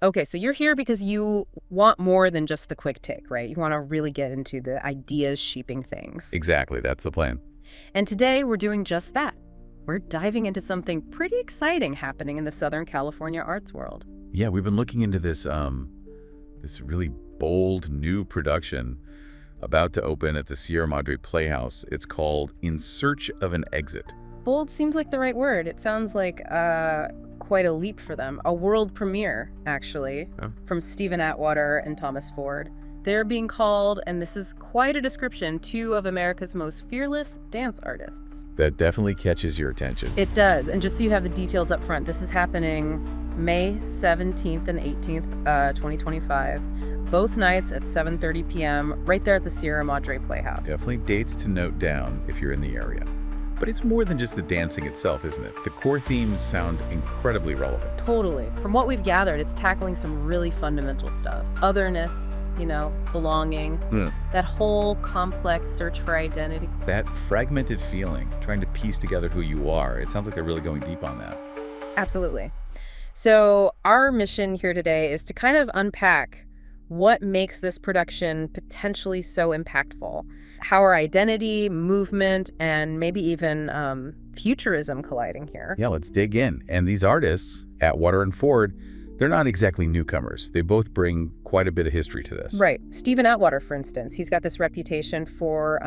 Okay, so you're here because you want more than just the quick take, right? You want to really get into the ideas shaping things. Exactly, that's the plan. And today we're doing just that. We're diving into something pretty exciting happening in the Southern California arts world. Yeah, we've been looking into this really bold new production about to open at the Sierra Madre Playhouse. It's called In Search of an Exit. Bold seems like the right word. It sounds like quite a leap for them. A world premiere, actually, from Steven Atwater and Thomas Ford. They're being called, and this is quite a description, two of America's most fearless dance artists. That definitely catches your attention. It does. And just so you have the details up front, this is happening May 17th and 18th, 2025. Both nights at 7:30 p.m. right there at the Sierra Madre Playhouse. Definitely dates to note down if you're in the area. But it's more than just the dancing itself, isn't it? The core themes sound incredibly relevant. Totally. From what we've gathered, it's tackling some really fundamental stuff. Otherness, belonging, that whole complex search for identity. That fragmented feeling, trying to piece together who you are, it sounds like they're really going deep on that. Absolutely. So our mission here today is to kind of unpack what makes this production potentially so impactful. How are identity, movement, and maybe even futurism colliding here? Yeah, let's dig in. And these artists, Atwater and Ford, they're not exactly newcomers. They both bring quite a bit of history to this. Right. Steven Atwater, for instance, he's got this reputation for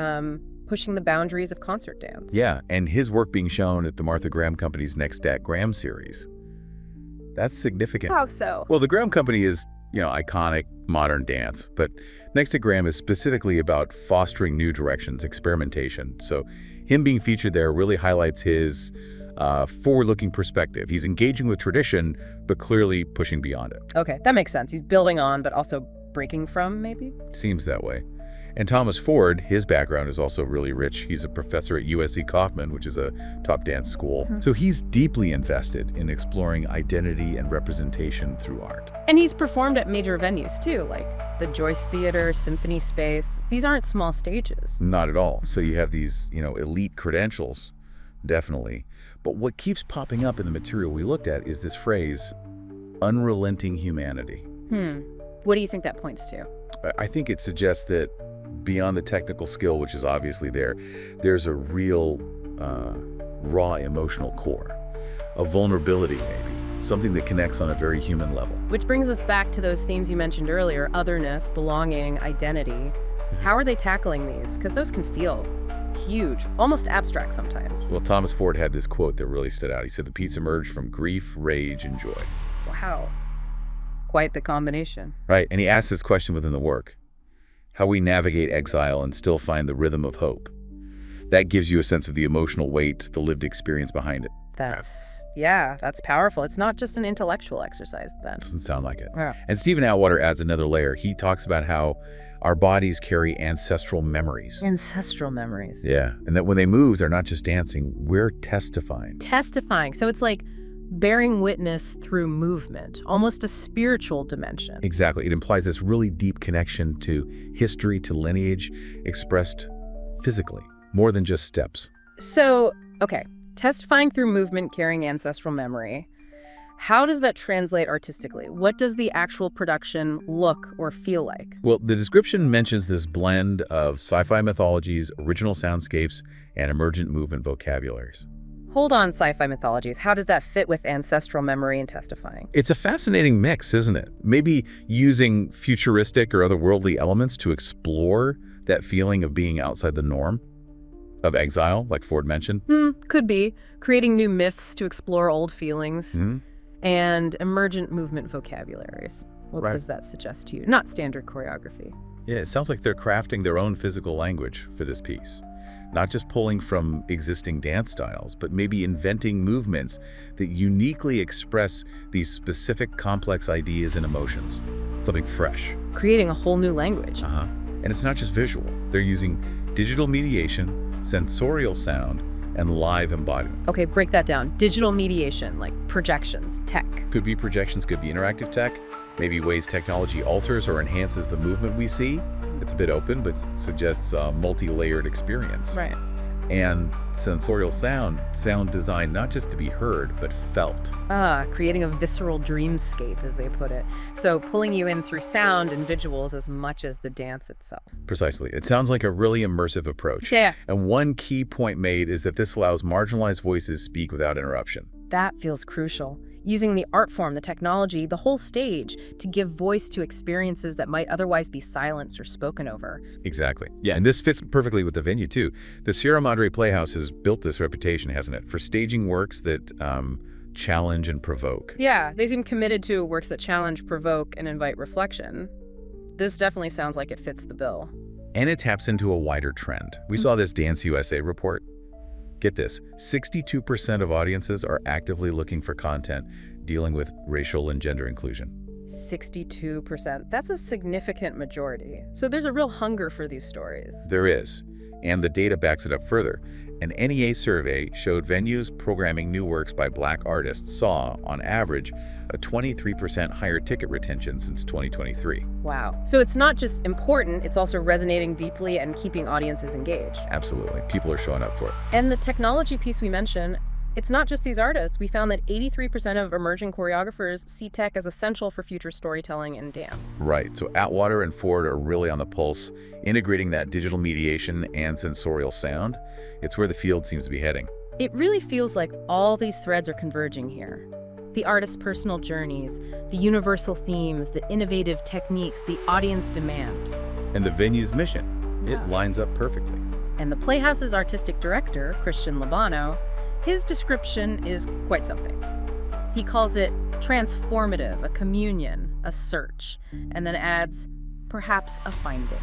pushing the boundaries of concert dance. Yeah, and his work being shown at the Martha Graham Company's Next at Graham series. That's significant. How so? Well, the Graham Company is, iconic modern dance, but Next to Graham is specifically about fostering new directions, experimentation. So him being featured there really highlights his forward-looking perspective. He's engaging with tradition, but clearly pushing beyond it. Okay, that makes sense. He's building on, but also breaking from, maybe? Seems that way. And Thomas Ford, his background is also really rich. He's a professor at USC Kaufman, which is a top dance school. So he's deeply invested in exploring identity and representation through art. And he's performed at major venues, too, like the Joyce Theater, Symphony Space. These aren't small stages. Not at all. So you have these, elite credentials, definitely. But what keeps popping up in the material we looked at is this phrase, unrelenting humanity. What do you think that points to? I think it suggests that beyond the technical skill, which is obviously there, there's a real raw emotional core, a vulnerability maybe, something that connects on a very human level. Which brings us back to those themes you mentioned earlier, otherness, belonging, identity. How are they tackling these? Because those can feel huge, almost abstract sometimes. Well, Thomas Ford had this quote that really stood out. He said, "The piece emerged from grief, rage, and joy." Wow. Quite the combination. Right, and he asked this question within the work, how we navigate exile and still find the rhythm of hope. That gives you a sense of the emotional weight, the lived experience behind it. That's powerful. It's not just an intellectual exercise then. Doesn't sound like it. Yeah. And Steven Atwater adds another layer. He talks about how our bodies carry ancestral memories. Ancestral memories. Yeah, and that when they move, they're not just dancing, we're testifying. Testifying. So it's like bearing witness through movement, almost a spiritual dimension. Exactly. It implies this really deep connection to history, to lineage, expressed physically, more than just steps. So, okay, testifying through movement, carrying ancestral memory. How does that translate artistically? What does the actual production look or feel like? Well, the description mentions this blend of sci-fi mythologies, original soundscapes, and emergent movement vocabularies. Hold on, sci-fi mythologies. How does that fit with ancestral memory and testifying? It's a fascinating mix, isn't it? Maybe using futuristic or otherworldly elements to explore that feeling of being outside the norm, of exile, like Ford mentioned. Could be. Creating new myths to explore old feelings. And emergent movement vocabularies. What does that suggest to you? Not standard choreography. Yeah, it sounds like they're crafting their own physical language for this piece. Not just pulling from existing dance styles, but maybe inventing movements that uniquely express these specific complex ideas and emotions. Something fresh. Creating a whole new language. And it's not just visual. They're using digital mediation, sensorial sound, and live embodiment. Okay, break that down. Digital mediation, like projections, tech. Could be projections, could be interactive tech, maybe ways technology alters or enhances the movement we see. It's a bit open, but suggests a multi-layered experience. Right. And sensorial sound designed not just to be heard, but felt. Creating a visceral dreamscape, as they put it. So pulling you in through sound and visuals as much as the dance itself. Precisely. It sounds like a really immersive approach. Yeah. And one key point made is that this allows marginalized voices speak without interruption. That feels crucial. Using the art form, the technology, the whole stage to give voice to experiences that might otherwise be silenced or spoken over. Exactly. Yeah, and this fits perfectly with the venue, too. The Sierra Madre Playhouse has built this reputation, hasn't it, for staging works that challenge and provoke. Yeah, they seem committed to works that challenge, provoke, and invite reflection. This definitely sounds like it fits the bill. And it taps into a wider trend. We saw this Dance USA report. Get this, 62% of audiences are actively looking for content dealing with racial and gender inclusion. 62%. That's a significant majority. So there's a real hunger for these stories. There is, and the data backs it up further. An NEA survey showed venues programming new works by Black artists saw, on average, a 23% higher ticket retention since 2023. Wow. So it's not just important, it's also resonating deeply and keeping audiences engaged. Absolutely. People are showing up for it. And the technology piece we mentioned, it's not just these artists. We found that 83% of emerging choreographers see tech as essential for future storytelling and dance. Right. So Atwater and Ford are really on the pulse, integrating that digital mediation and sensorial sound. It's where the field seems to be heading. It really feels like all these threads are converging here. The artist's personal journeys, the universal themes, the innovative techniques, the audience demand. And the venue's mission, Yeah. it lines up perfectly. And the Playhouse's artistic director, Christian Labano, his description is quite something. He calls it transformative, a communion, a search, and then adds, perhaps a finding.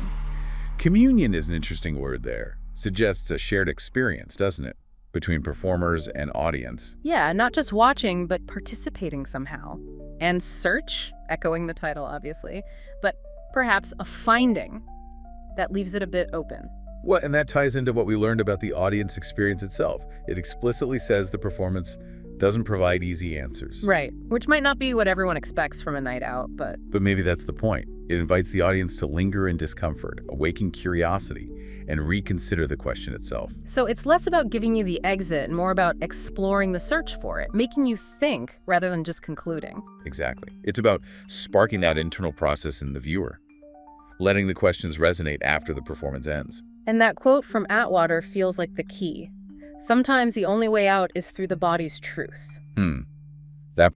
Communion is an interesting word there. Suggests a shared experience, doesn't it? Between performers and audience. Yeah, not just watching, but participating somehow. And search, echoing the title, obviously, but perhaps a finding that leaves it a bit open. Well, and that ties into what we learned about the audience experience itself. It explicitly says the performance doesn't provide easy answers. Right, which might not be what everyone expects from a night out, but maybe that's the point. It invites the audience to linger in discomfort, awaken curiosity, and reconsider the question itself. So it's less about giving you the exit and more about exploring the search for it, making you think rather than just concluding. Exactly. It's about sparking that internal process in the viewer, letting the questions resonate after the performance ends. And that quote from Atwater feels like the key. Sometimes the only way out is through the body's truth. That